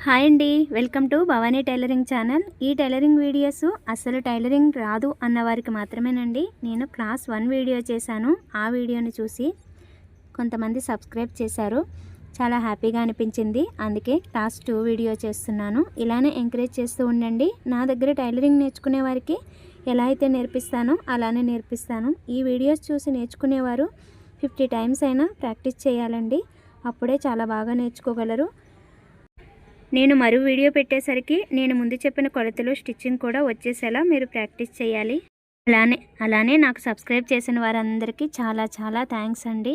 Hi అండి, welcome to Bhavani tailoring channel. ఈ tailoring videos అసలు టైలరింగ్ రాదు అన్న వారికి మాత్రమేనండి. నేను క్లాస్ 1 వీడియో చేశాను. ఆ వీడియోని చూసి కొంతమంది సబ్స్క్రైబ్ చేశారు. చాలా హ్యాపీగా అనిపించింది. అందుకే క్లాస్ 2 వీడియో చేస్తున్నాను. ఇలానే ఎంకరేజ్ చేస్తూ ఉండండి. నా దగ్గర టైలరింగ్ నేర్చుకునే వారికి ఎలా అయితే నేర్పిస్తానో అలానే నేర్పిస్తాను. ఈ వీడియోస్ చూసి నేర్చుకునేవారు 50 టైమ్స్ అయినా ప్రాక్టీస్ చేయాలండి. అప్పుడే చాలా బాగా నేర్చుకోగలరు. నేను మరో వీడియో పెట్టేసరికి నేను ముందు చెప్పిన కొలతలు స్టిచ్చింగ్ కూడా వచ్చేసేలా మీరు ప్రాక్టీస్ చేయాలి. అలానే నాకు సబ్స్క్రైబ్ చేసిన వారందరికీ చాలా థ్యాంక్స్ అండి.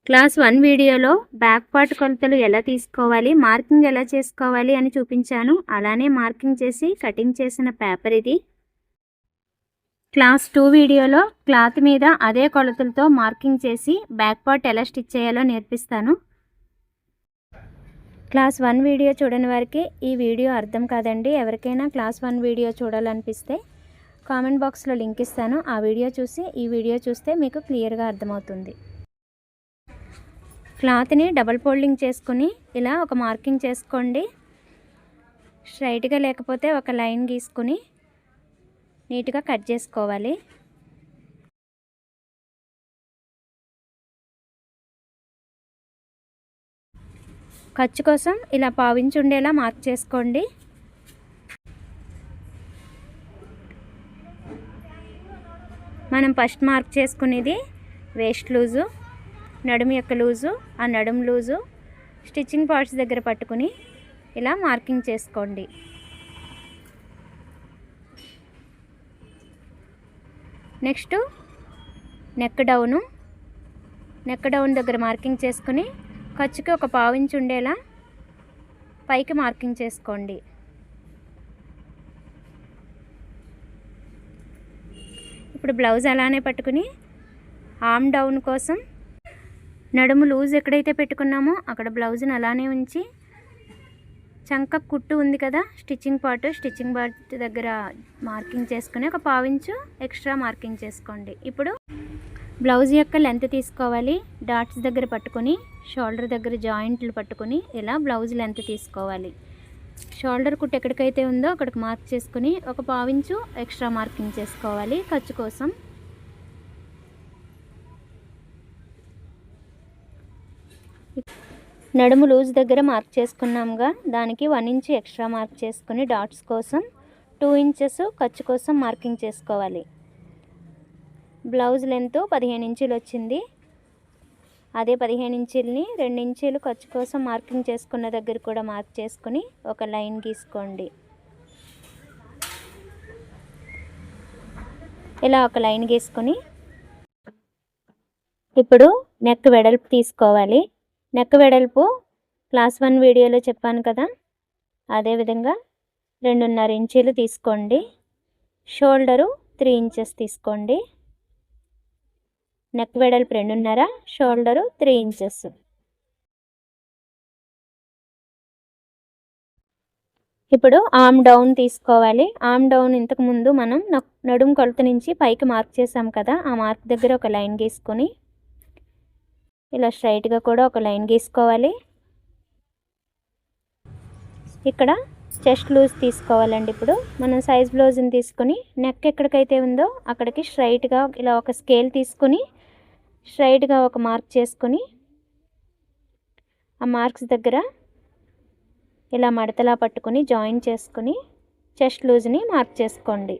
క్లాస్ 1 వీడియోలో బ్యాక్ పార్ట్ కొలతలు ఎలా తీసుకోవాలి, మార్కింగ్ ఎలా చేసుకోవాలి అని చూపించాను. అలానే మార్కింగ్ చేసి కటింగ్ చేసిన పేపర్ ఇది. క్లాస్ 2 వీడియోలో క్లాత్ మీద అదే కొలతలతో మార్కింగ్ చేసి బ్యాక్ పార్ట్ ఎలా స్టిచ్ చేయాలో నేర్పిస్తాను. క్లాస్ 1 వీడియో చూడని వారికి ఈ వీడియో అర్థం కాదండి. ఎవరికైనా క్లాస్ 1 వీడియో చూడాలనిపిస్తే కామెంట్ బాక్స్లో లింక్ ఇస్తాను. ఆ వీడియో చూసి ఈ వీడియో చూస్తే మీకు క్లియర్గా అర్థమవుతుంది. క్లాత్ని డబల్ ఫోల్డింగ్ చేసుకుని ఇలా ఒక మార్కింగ్ చేసుకోండి. స్ట్రైట్గా లేకపోతే ఒక లైన్ గీసుకుని నీట్గా కట్ చేసుకోవాలి. ఖర్చు కోసం ఇలా పావించి ఉండేలా మార్క్ చేసుకోండి. మనం ఫస్ట్ మార్క్ చేసుకునేది వేస్ట్ లూజు, నడుము యొక్క లూజు. ఆ నడుము లూజు స్టిచ్చింగ్ పార్ట్స్ దగ్గర పట్టుకుని ఇలా మార్కింగ్ చేసుకోండి. నెక్స్ట్ నెక్ డౌన్ దగ్గర మార్కింగ్ చేసుకుని ఖర్చుకి ఒక పావించి ఉండేలా పైకి మార్కింగ్ చేసుకోండి. ఇప్పుడు బ్లౌజ్ అలానే పట్టుకుని ఆర్మ్ డౌన్ కోసం నడుము లూజ్ ఎక్కడైతే పెట్టుకున్నామో అక్కడ బ్లౌజ్ని అలానే ఉంచి చంక కుట్టు ఉంది కదా స్టిచ్చింగ్ పార్ట్ దగ్గర మార్కింగ్ చేసుకుని ఒక పావించు ఎక్స్ట్రా మార్కింగ్ చేసుకోండి. ఇప్పుడు బ్లౌజ్ యొక్క లెంత్ తీసుకోవాలి. డాట్స్ దగ్గర పట్టుకొని షోల్డర్ దగ్గర జాయింట్లు పట్టుకొని ఇలా బ్లౌజ్ లెంత్ తీసుకోవాలి. షోల్డర్ కుట్టు ఎక్కడికైతే ఉందో అక్కడికి మార్క్ చేసుకుని ఒక పావించు ఎక్స్ట్రా మార్కింగ్ చేసుకోవాలి ఖర్చు కోసం. నడుము లూజ్ దగ్గర మార్క్ చేసుకున్నాముగా, దానికి 1 ఇంచ్ ఎక్స్ట్రా మార్క్ చేసుకుని డాట్స్ కోసం 2 ఇంచెస్ ఖర్చు కోసం మార్కింగ్ చేసుకోవాలి. బ్లౌజ్ లెంత్ 15 ఇంచులు వచ్చింది. అదే 15 ఇంచుల్ని 2 ఇంచులు ఖర్చు కోసం మార్కింగ్ చేసుకున్న దగ్గర కూడా మార్క్ చేసుకుని ఒక లైన్ గీసుకోండి. ఇలా ఒక లైన్ గీసుకొని ఇప్పుడు నెక్ వెడల్పు తీసుకోవాలి. నెక్ వెడల్పు క్లాస్ 1 వీడియోలో చెప్పాను కదా, అదేవిధంగా 2.5 ఇంచులు తీసుకోండి. షోల్డరు 3 ఇంచెస్ తీసుకోండి. నెక్ వెడల్పు 2.5, షోల్డరు 3 ఇంచెస్. ఇప్పుడు ఆర్మ్ డౌన్ తీసుకోవాలి. ఆర్మ్ డౌన్ ఇంతకుముందు మనం నడుము కొలత నుంచి పైకి మార్క్ చేసాం కదా, ఆ మార్క్ దగ్గర ఒక లైన్ గీసుకొని ఇలా స్ట్రైట్గా కూడా ఒక లైన్ గీసుకోవాలి. ఇక్కడ చెస్ట్ లూజ్ తీసుకోవాలండి. ఇప్పుడు మనం సైజ్ బ్లౌజ్ని తీసుకొని నెక్ ఎక్కడికైతే ఉందో అక్కడికి స్ట్రైట్గా ఇలా ఒక స్కేల్ తీసుకొని స్ట్రైట్గా ఒక మార్క్ చేసుకొని ఆ మార్క్స్ దగ్గర ఇలా మడతలా పట్టుకొని జాయిన్ చేసుకొని చెస్ట్ లూజ్ని మార్క్ చేసుకోండి.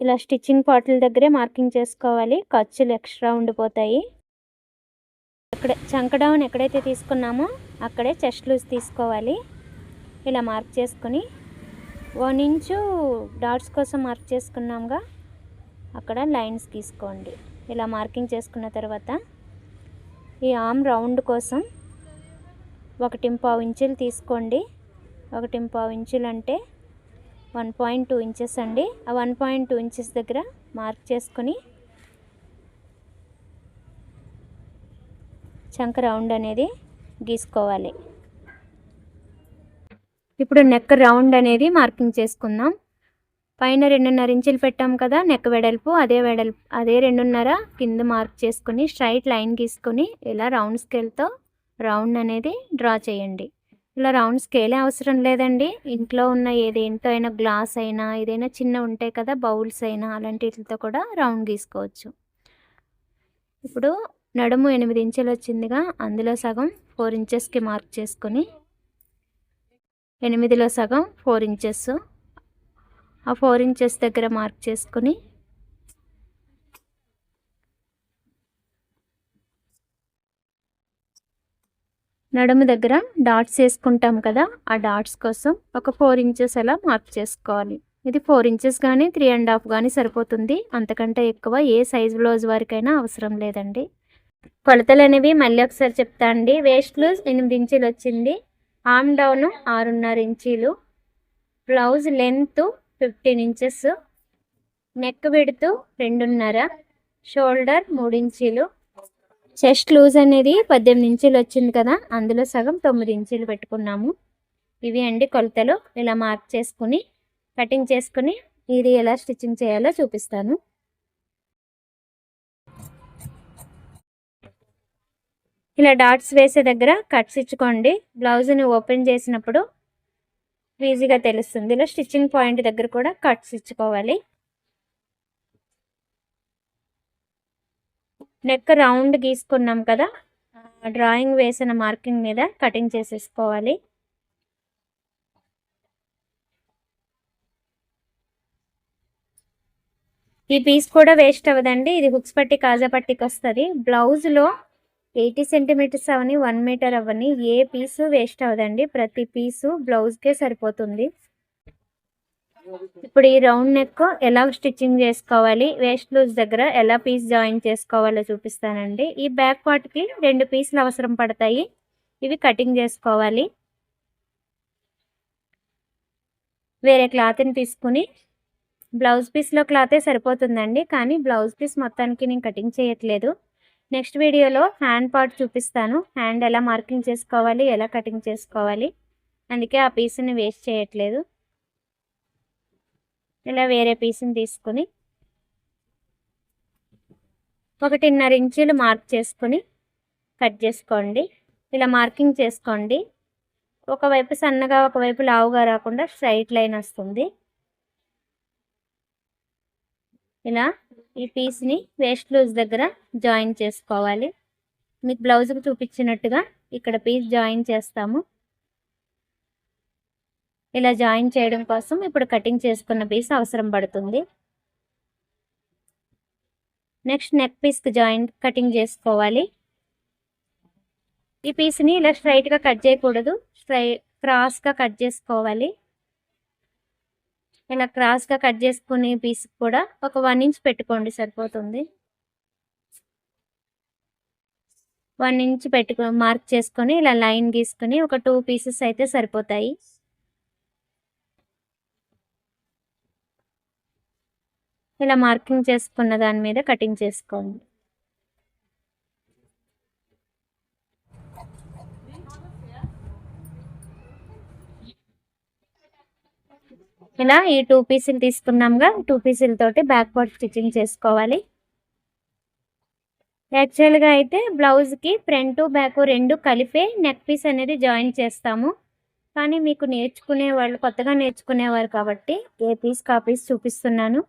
ఇలా స్టిచ్చింగ్ పార్ట్ల దగ్గరే మార్కింగ్ చేసుకోవాలి, ఖర్చులు ఎక్స్ట్రా ఉండిపోతాయి. చంక డౌన్ ఎక్కడైతే తీసుకున్నామో అక్కడే చెస్ట్ లూజ్ తీసుకోవాలి. ఇలా మార్క్ చేసుకొని 1 ఇంచు డాట్స్ కోసం మార్క్ చేసుకున్నాముగా, అక్కడ లైన్స్ తీసుకోండి. ఇలా మార్కింగ్ చేసుకున్న తర్వాత ఈ ఆర్మ్ రౌండ్ కోసం 1.5 ఇంచులు తీసుకోండి. 1.5 ఇంచులు అంటే 1.2 ఇంచెస్ అండి. ఆ 1.2 ఇంచెస్ దగ్గర మార్క్ చేసుకొని చంక రౌండ్ అనేది గీసుకోవాలి. ఇప్పుడు నెక్ రౌండ్ అనేది మార్కింగ్ చేసుకుందాం. పైన 2.5 ఇంచులు పెట్టాం కదా నెక్ వెడల్పు, అదే 2.5 కింద మార్క్ చేసుకుని స్ట్రైట్ లైన్ గీసుకొని ఇలా రౌండ్ స్కేల్తో రౌండ్ అనేది డ్రా చేయండి. ఇలా రౌండ్ స్కేలే అవసరం లేదండి. ఇంట్లో ఉన్న దేంతో అయినా, గ్లాస్ అయినా, ఏదైనా చిన్నవి ఉంటాయి కదా, బౌల్స్ అయినా, అలాంటితో కూడా రౌండ్ గీసుకోవచ్చు. ఇప్పుడు నడుము 8 ఇంచులు వచ్చిందిగా, అందులో సగం 4 ఇంచెస్కి మార్క్ చేసుకొని 8లో సగం 4 ఇంచెస్, ఆ 4 ఇంచెస్ దగ్గర మార్క్ చేసుకొని నడుము దగ్గర డాట్స్ వేసుకుంటాం కదా, ఆ డాట్స్ కోసం ఒక 4 ఇంచెస్ అలా మార్క్ చేసుకోవాలి. ఇది 4 ఇంచెస్ కానీ 3.5 కానీ సరిపోతుంది. అంతకంటే ఎక్కువ ఏ సైజ్ బ్లౌజ్ వారికైనా అవసరం లేదండి. కొలతలు అనేవి మళ్ళీ ఒకసారి చెప్తా అండి. వేస్ట్ లూజ్ 8 ఇంచులు వచ్చింది, ఆర్మ్ డౌన్ 6.5 ఇంచీలు, blouse length 15 inches, neck width 2.5, shoulder 3 ఇంచీలు, చెస్ట్ లూజ్ అనేది 18 ఇంచులు వచ్చింది కదా, అందులో సగం 9 ఇంచులు పెట్టుకున్నాము. ఇవి అండి కొలతలు. ఇలా మార్క్ చేసుకుని కటింగ్ చేసుకుని ఇది ఎలా స్టిచ్చింగ్ చేయాలో చూపిస్తాను. ఇలా డాట్స్ వేసే దగ్గర కట్స్ ఇచ్చుకోండి. బ్లౌజ్ని ఓపెన్ చేసినప్పుడు ఈజీగా తెలుస్తుంది. ఇలా స్టిచ్చింగ్ పాయింట్ దగ్గర కూడా కట్స్ ఇచ్చుకోవాలి. నెక్ రౌండ్ గీసుకున్నాం కదా, డ్రాయింగ్ వేసిన మార్కింగ్ మీద కటింగ్ చేసేసుకోవాలి. ఈ పీస్ కూడా వేస్ట్ అవ్వదండి. ఇది హుక్స్ పట్టి కాజా పట్టికి వస్తుంది. బ్లౌజ్లో 80 సెంటీమీటర్స్ అవని 1 మీటర్ అవని ఏ పీసు వేస్ట్ అవ్వదండి. ప్రతి పీసు బ్లౌజ్కే సరిపోతుంది. ఇప్పుడు ఈ రౌండ్ నెక్ ఎలా స్టిచ్చింగ్ చేసుకోవాలి, వేస్ట్ లూజ్ దగ్గర ఎలా పీస్ జాయిన్ చేసుకోవాలో చూపిస్తానండి. ఈ బ్యాక్ పార్ట్కి 2 పీసులు అవసరం పడతాయి. ఇవి కటింగ్ చేసుకోవాలి. వేరే క్లాత్ని తీసుకుని, బ్లౌజ్ పీస్లో క్లాతే సరిపోతుందండి, కానీ బ్లౌజ్ పీస్ మొత్తానికి నేను కటింగ్ చేయట్లేదు. నెక్స్ట్ వీడియోలో హ్యాండ్ పార్ట్ చూపిస్తాను. హ్యాండ్ ఎలా మార్కింగ్ చేసుకోవాలి, ఎలా కటింగ్ చేసుకోవాలి, అందుకే ఆ పీస్ని వేస్ట్ చేయట్లేదు. ఇలా వేరే పీస్ని తీసుకుని 1.5 ఇంచులు మార్క్ చేసుకుని కట్ చేసుకోండి. ఇలా మార్కింగ్ చేసుకోండి. ఒకవైపు సన్నగా ఒకవైపు లావుగా రాకుండా స్ట్రైట్ లైన్ వస్తుంది. ఇలా ఈ పీస్ని వేస్ట్ లూజ్ దగ్గర జాయిన్ చేసుకోవాలి. మీకు బ్లౌజ్కి చూపించినట్టుగా ఇక్కడ పీస్ జాయిన్ చేస్తాము. ఇలా జాయిన్ చేయడం కోసం ఇప్పుడు కటింగ్ చేసుకున్న పీస్ అవసరం పడుతుంది. నెక్స్ట్ నెక్ పీస్కి కటింగ్ చేసుకోవాలి. ఈ పీస్ని ఇలా స్ట్రైట్గా కట్ చేయకూడదు, క్రాస్గా కట్ చేసుకోవాలి. ఇలా క్రాస్గా కట్ చేసుకునే పీస్ కూడా ఒక 1 ఇంచ్ పెట్టుకోండి, సరిపోతుంది. 1 ఇంచ్ మార్క్ చేసుకొని ఇలా లైన్ గీసుకొని ఒక 2 పీసెస్ అయితే సరిపోతాయి. ఇలా మార్కింగ్ చేసుకున్న దాని మీద కటింగ్ చేసుకోండి. ఇలా ఈ 2 పీసులు తీసుకున్నాంగా, 2 పీసులతోటి బ్యాక్ పార్ట్ స్టిచ్చింగ్ చేసుకోవాలి. యాక్చువల్గా అయితే బ్లౌజ్కి ఫ్రంట్ బ్యాక్ 2 కలిపే నెక్ పీస్ అనేది జాయిన్ చేస్తాము. కానీ మీకు కొత్తగా నేర్చుకునేవారు కాబట్టి ఏ పీస్ కా పీస్ చూపిస్తున్నాను.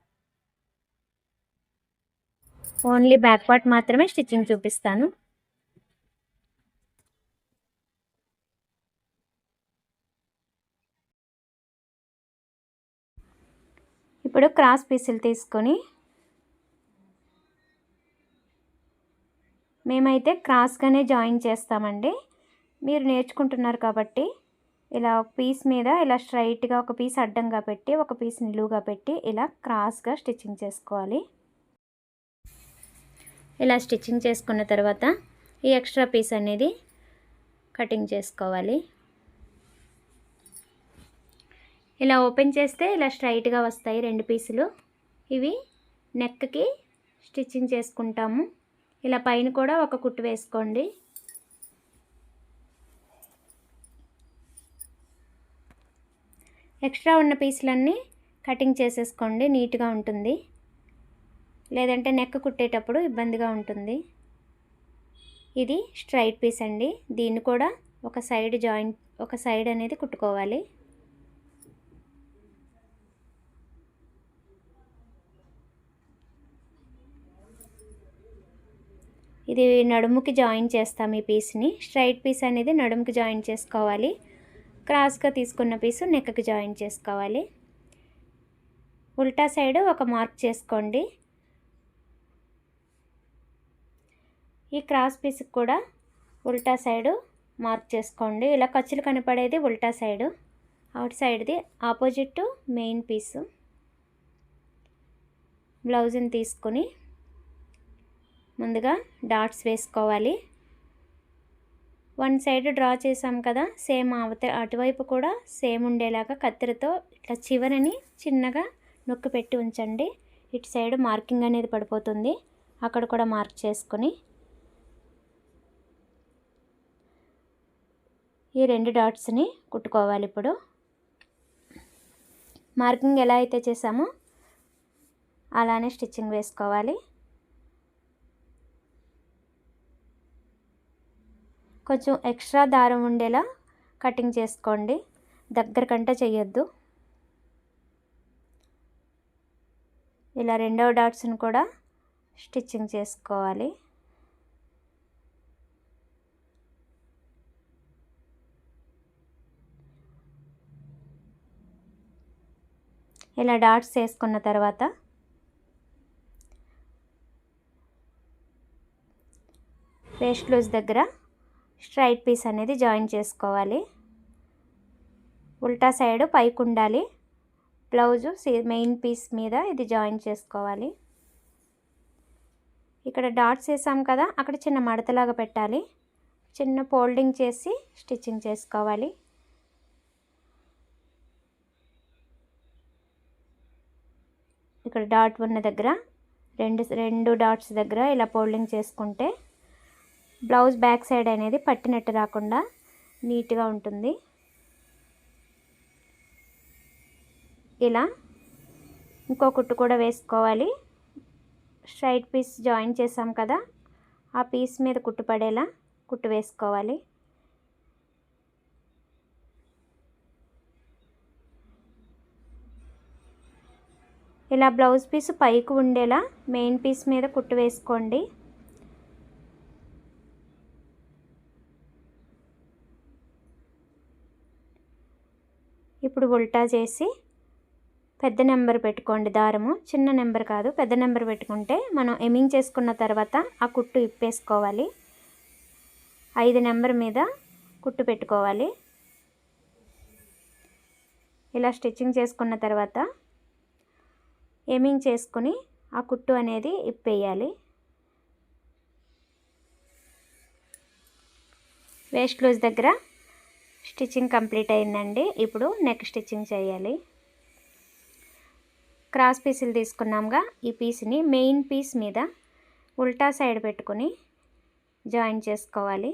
ఓన్లీ బ్యాక్ పార్ట్ మాత్రమే స్టిచ్చింగ్ చూపిస్తాను. ఇప్పుడు క్రాస్ పీసులు తీసుకొని, మేమైతే క్రాస్గానే జాయిన్ చేస్తామండి. మీరు నేర్చుకుంటున్నారు కాబట్టి ఇలా ఒక పీస్ మీద ఇలా స్ట్రైట్గా ఒక పీస్ అడ్డంగా పెట్టి, ఒక పీస్ నిలువుగా పెట్టి ఇలా క్రాస్గా స్టిచ్చింగ్ చేసుకోవాలి. ఇలా స్టిచ్చింగ్ చేసుకున్న తర్వాత ఈ ఎక్స్ట్రా పీస్ అనేది కటింగ్ చేసుకోవాలి. ఇలా ఓపెన్ చేస్తే ఇలా స్ట్రైట్గా వస్తాయి 2 పీసులు. ఇవి నెక్కి స్టిచ్చింగ్ చేసుకుంటాము. ఇలా పైన కూడా ఒక కుట్టు వేసుకోండి. ఎక్స్ట్రా ఉన్న పీసులన్నీ కటింగ్ చేసేసుకోండి, నీట్గా ఉంటుంది. లేదంటే నెక్ కుట్టేటప్పుడు ఇబ్బందిగా ఉంటుంది. ఇది స్ట్రైట్ పీస్ అండి. దీన్ని కూడా ఒక సైడ్ అనేది కుట్టుకోవాలి. ఇది నడుముకి జాయిన్ చేస్తాం. ఈ పీస్ని స్ట్రైట్ పీస్ అనేది నడుముకి జాయిన్ చేసుకోవాలి. క్రాస్గా తీసుకున్న పీసు నెక్కి జాయిన్ చేసుకోవాలి. ఉల్టా సైడ్ ఒక మార్క్ చేసుకోండి. ఈ క్రాస్ పీస్కి కూడా ఉల్టా సైడు మార్క్ చేసుకోండి. ఇలా ఖర్చులు కనపడేది ఉల్టా సైడు, అవుట్ సైడ్ది ఆపోజిట్ మెయిన్ పీసు. బ్లౌజ్ని తీసుకొని ముందుగా డాట్స్ వేసుకోవాలి. వన్ సైడ్ డ్రా చేసాం కదా, సేమ్ అటువైపు కూడా సేమ్ ఉండేలాగా కత్తెరతో ఇట్లా చివరని చిన్నగా నొక్కి పెట్టి ఉంచండి. ఇటు సైడ్ మార్కింగ్ అనేది పడిపోతుంది. అక్కడ కూడా మార్క్ చేసుకొని ఈ 2 డాట్స్ని కుట్టుకోవాలి. ఇప్పుడు మార్కింగ్ ఎలా అయితే చేసామో అలానే స్టిచ్చింగ్ వేసుకోవాలి. కొంచెం ఎక్స్ట్రా దారం ఉండేలా కటింగ్ చేసుకోండి, దగ్గర కంటే చేయొద్దు. ఇలా రెండవ డాట్స్ని కూడా స్టిచ్చింగ్ చేసుకోవాలి. ఇలా డాట్స్ వేసుకున్న తర్వాత వేస్ట్ లూజ్ దగ్గర స్ట్రైట్ పీస్ అనేది జాయిన్ చేసుకోవాలి. ఉల్టా సైడ్ పైకి ఉండాలి. బ్లౌజు మెయిన్ పీస్ మీద ఇది జాయిన్ చేసుకోవాలి. ఇక్కడ డాట్స్ వేసాం కదా, అక్కడ చిన్న మడతలాగా పెట్టాలి. చిన్న ఫోల్డింగ్ చేసి స్టిచ్చింగ్ చేసుకోవాలి. ఇక్కడ డాట్ ఉన్న దగ్గర రెండు డాట్స్ దగ్గర ఇలా ఫోల్డింగ్ చేసుకుంటే బ్లౌజ్ బ్యాక్ సైడ్ అనేది పట్టినట్టు రాకుండా నీట్గా ఉంటుంది. ఇలా ఇంకో కుట్టు కూడా వేసుకోవాలి. స్ట్రైట్ పీస్ జాయిన్ చేసాం కదా, ఆ పీస్ మీద కుట్టు పడేలా కుట్టు వేసుకోవాలి. ఇలా బ్లౌజ్ పీస్ పైకి ఉండేలా మెయిన్ పీస్ మీద కుట్టు వేసుకోండి. ఇప్పుడు ఉల్టా చేసి పెద్ద నెంబర్ పెట్టుకోండి. దారము చిన్న నెంబర్ కాదు, పెద్ద నెంబర్ పెట్టుకుంటే మనం ఎమింగ్ చేసుకున్న తర్వాత ఆ కుట్టు ఇప్పేసుకోవాలి. 5 నెంబర్ మీద కుట్టు పెట్టుకోవాలి. ఇలా స్టిచ్చింగ్ చేసుకున్న తర్వాత ఎమింగ్ చేసుకుని ఆ కుట్టు అనేది ఇప్పేయాలి. వేస్ట్ లూజ్ దగ్గర స్టిచ్చింగ్ కంప్లీట్ అయిందండి. ఇప్పుడు నెక్ స్టిచ్చింగ్ చేయాలి. క్రాస్ పీసులు తీసుకున్నాంగా, ఈ పీస్ని మెయిన్ పీస్ మీద ఉల్టా సైడ్ పెట్టుకొని జాయిన్ చేసుకోవాలి.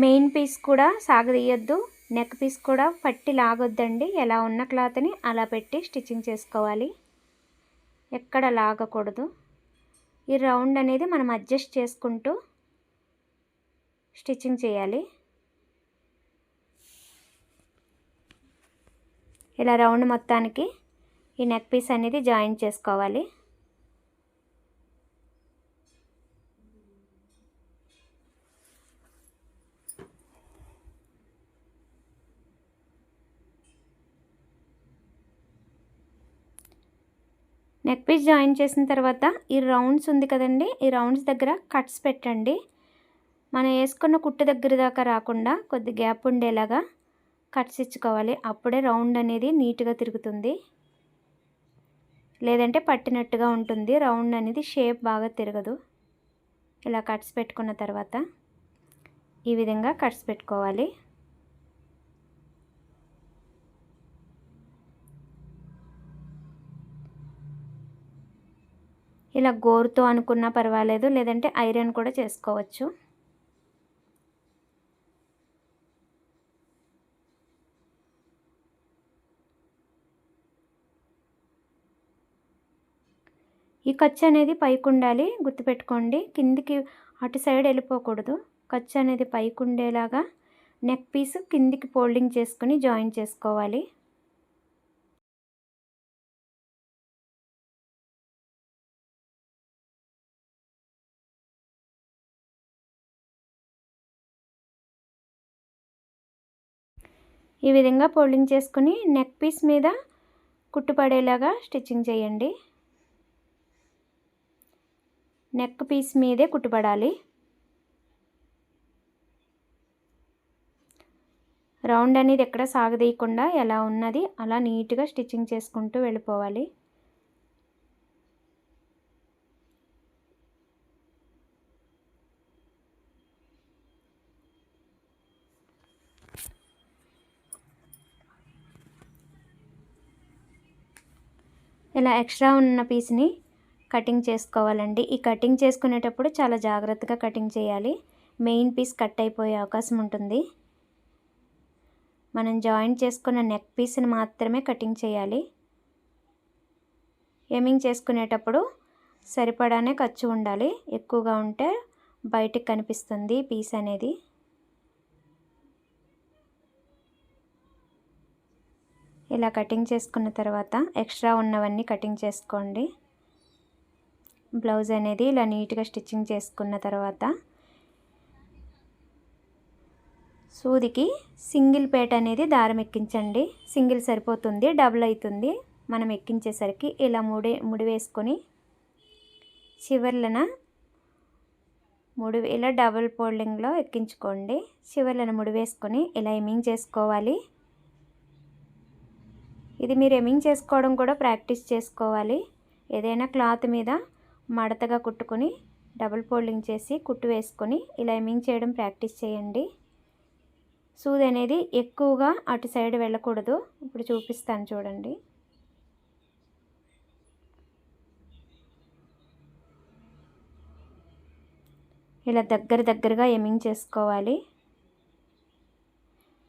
మెయిన్ పీస్ కూడా సాగదీయొద్దు, నెక్ పీస్ కూడా పట్టి లాగొద్దండి. ఎలా ఉన్న క్లాత్ని అలా పెట్టి స్టిచ్చింగ్ చేసుకోవాలి, ఎక్కడ లాగకూడదు. ఈ రౌండ్ అనేది మనం అడ్జస్ట్ చేసుకుంటూ స్టిచ్చింగ్ చేయాలి. ఇలా రౌండ్ మొత్తానికి ఈ నెక్ పీస్ అనేది జాయిన్ చేసుకోవాలి. నెక్ పీస్ జాయిన్ చేసిన తర్వాత ఈ రౌండ్స్ ఉంది కదండి, ఈ రౌండ్స్ దగ్గర కట్స్ పెట్టండి. మనం వేసుకున్న కుట్టు దగ్గర దాకా రాకుండా కొద్ది గ్యాప్ ఉండేలాగా కట్స్ ఇచ్చుకోవాలి. అప్పుడే రౌండ్ అనేది నీట్గా తిరుగుతుంది, లేదంటే పట్టినట్టుగా ఉంటుంది. రౌండ్ అనేది షేప్ బాగా తిరగదు. ఇలా కట్స్ పెట్టుకున్న తర్వాత ఈ విధంగా కట్స్ పెట్టుకోవాలి. ఇలా గోరుతో అనుకున్నా పర్వాలేదు, లేదంటే ఐరన్ కూడా చేసుకోవచ్చు. ఈ ఖర్చు అనేది పైకి ఉండాలి, గుర్తుపెట్టుకోండి. కిందికి అటు సైడ్ వెళ్ళిపోకూడదు. ఖర్చు అనేది పైకి ఉండేలాగా నెక్ పీస్ కిందికి ఫోల్డింగ్ చేసుకుని జాయిన్ చేసుకోవాలి. ఈ విధంగా ఫోల్డింగ్ చేసుకుని నెక్ పీస్ మీద కుట్టుపడేలాగా స్టిచ్చింగ్ చేయండి. నెక్ పీస్ మీదే కుట్టుపడాలి. రౌండ్ అనేది ఎక్కడ సాగదీయకుండా ఎలా ఉన్నది అలా నీట్గా స్టిచ్చింగ్ చేసుకుంటూ వెళ్ళిపోవాలి. ఇలా ఎక్స్ట్రా ఉన్న పీస్ని కటింగ్ చేసుకోవాలండి. ఈ కటింగ్ చేసుకునేటప్పుడు చాలా జాగ్రత్తగా కటింగ్ చేయాలి. మెయిన్ పీస్ కట్ అయిపోయే అవకాశం ఉంటుంది. మనం జాయింట్ చేసుకున్న నెక్ పీస్ని మాత్రమే కటింగ్ చేయాలి. హెమ్మింగ్ చేసుకునేటప్పుడు సరిపడానే ఖర్చు ఉండాలి. ఎక్కువగా ఉంటే బయటికి కనిపిస్తుంది పీస్ అనేది. ఇలా కటింగ్ చేసుకున్న తర్వాత ఎక్స్ట్రా ఉన్నవన్నీ కటింగ్ చేసుకోండి. బ్లౌజ్ అనేది ఇలా నీట్గా స్టిచ్చింగ్ చేసుకున్న తర్వాత సూదికి సింగిల్ పేట అనేది దారం ఎక్కించండి. సింగిల్ సరిపోతుంది, డబుల్ అవుతుంది మనం ఎక్కించేసరికి. ఇలా ముడి వేసుకొని చివర్లన ఇలా డబుల్ ఫోల్డింగ్లో ఎక్కించుకోండి. చివర్లను ముడి వేసుకొని ఇలా హెమ్మింగ్ చేసుకోవాలి. ఇది మీరు హెమ్మింగ్ చేసుకోవడం కూడా ప్రాక్టీస్ చేసుకోవాలి. ఏదైనా క్లాత్ మీద మడతగా కుట్టుకొని డబుల్ ఫోల్డింగ్ చేసి కుట్టు వేసుకొని ఇలా హెమ్మింగ్ చేయడం ప్రాక్టీస్ చేయండి. సూది అనేది ఎక్కువగా అటు సైడ్ వెళ్ళకూడదు. ఇప్పుడు చూపిస్తాను చూడండి. ఇలా దగ్గరగా హెమ్మింగ్ చేసుకోవాలి.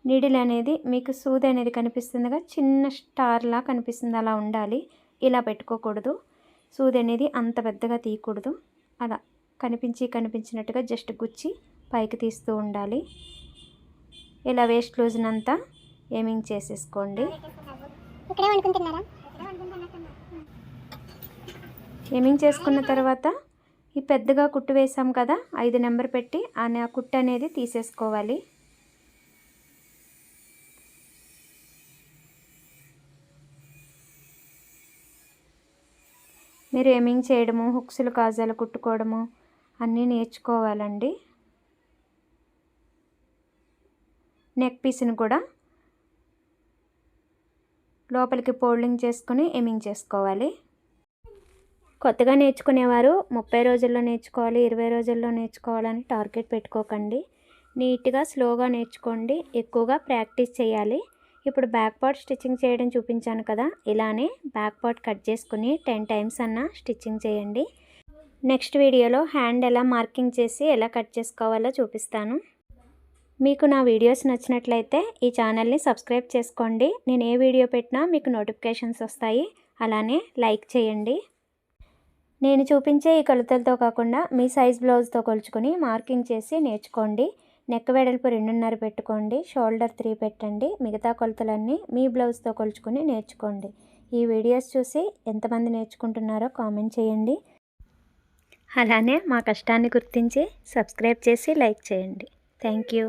నీడిల్ అనేది మీకు సూది అనేది కనిపిస్తుందిగా, చిన్న స్టార్లా కనిపిస్తుంది, అలా ఉండాలి. ఇలా పెట్టుకోకూడదు. సూది అనేది అంత పెద్దగా తీయకూడదు. అలా కనిపించినట్టుగా జస్ట్ గుచ్చి పైకి తీస్తూ ఉండాలి. ఇలా వేస్ట్ లూజ్నంతా హెమ్మింగ్ చేసేసుకోండి. హెమ్మింగ్ చేసుకున్న తర్వాత ఈ పెద్దగా కుట్టు వేసాం కదా, 5 నెంబర్ పెట్టి ఆ కుట్టు అనేది తీసేసుకోవాలి. మీరు హెమ్మింగ్ చేయడము, హుక్స్లు కాజాలు కుట్టుకోవడము అన్నీ నేర్చుకోవాలండి. నెక్ పీస్ని కూడా లోపలికి ఫోల్డింగ్ చేసుకుని హెమ్మింగ్ చేసుకోవాలి. కొత్తగా నేర్చుకునేవారు 30 రోజుల్లో నేర్చుకోవాలి, 20 రోజుల్లో నేర్చుకోవాలని టార్గెట్ పెట్టుకోకండి. నీట్గా స్లోగా నేర్చుకోండి. ఎక్కువగా ప్రాక్టీస్ చేయాలి. ఇప్పుడు బ్యాక్ పార్ట్ స్టిచ్చింగ్ చేయడం చూపించాను కదా, ఇలానే బ్యాక్ పార్ట్ కట్ చేసుకుని 10 టైమ్స్ అన్న స్టిచ్చింగ్ చేయండి. నెక్స్ట్ వీడియోలో హ్యాండ్ ఎలా మార్కింగ్ చేసి ఎలా కట్ చేసుకోవాలో చూపిస్తాను. మీకు నా వీడియోస్ నచ్చినట్లయితే ఈ ఛానల్ని సబ్స్క్రైబ్ చేసుకోండి. నేను ఏ వీడియో పెట్టినా మీకు నోటిఫికేషన్స్ వస్తాయి. అలానే లైక్ చేయండి. నేను చూపించే ఈ కొలతలతో కాకుండా మీ సైజ్ బ్లౌజ్తో కొలుచుకొని మార్కింగ్ చేసి నేర్చుకోండి. నెక్ వెడల్పు 2.5 పెట్టుకోండి, షోల్డర్ 3 పెట్టండి. మిగతా కొలతలన్నీ మీ బ్లౌజ్తో కొలుచుకొని నేర్చుకోండి. ఈ వీడియోస్ చూసి ఎంతమంది నేర్చుకుంటున్నారో కామెంట్ చేయండి. అలానే మా కష్టాన్ని గుర్తించి సబ్స్క్రైబ్ చేసి లైక్ చేయండి. Thank you.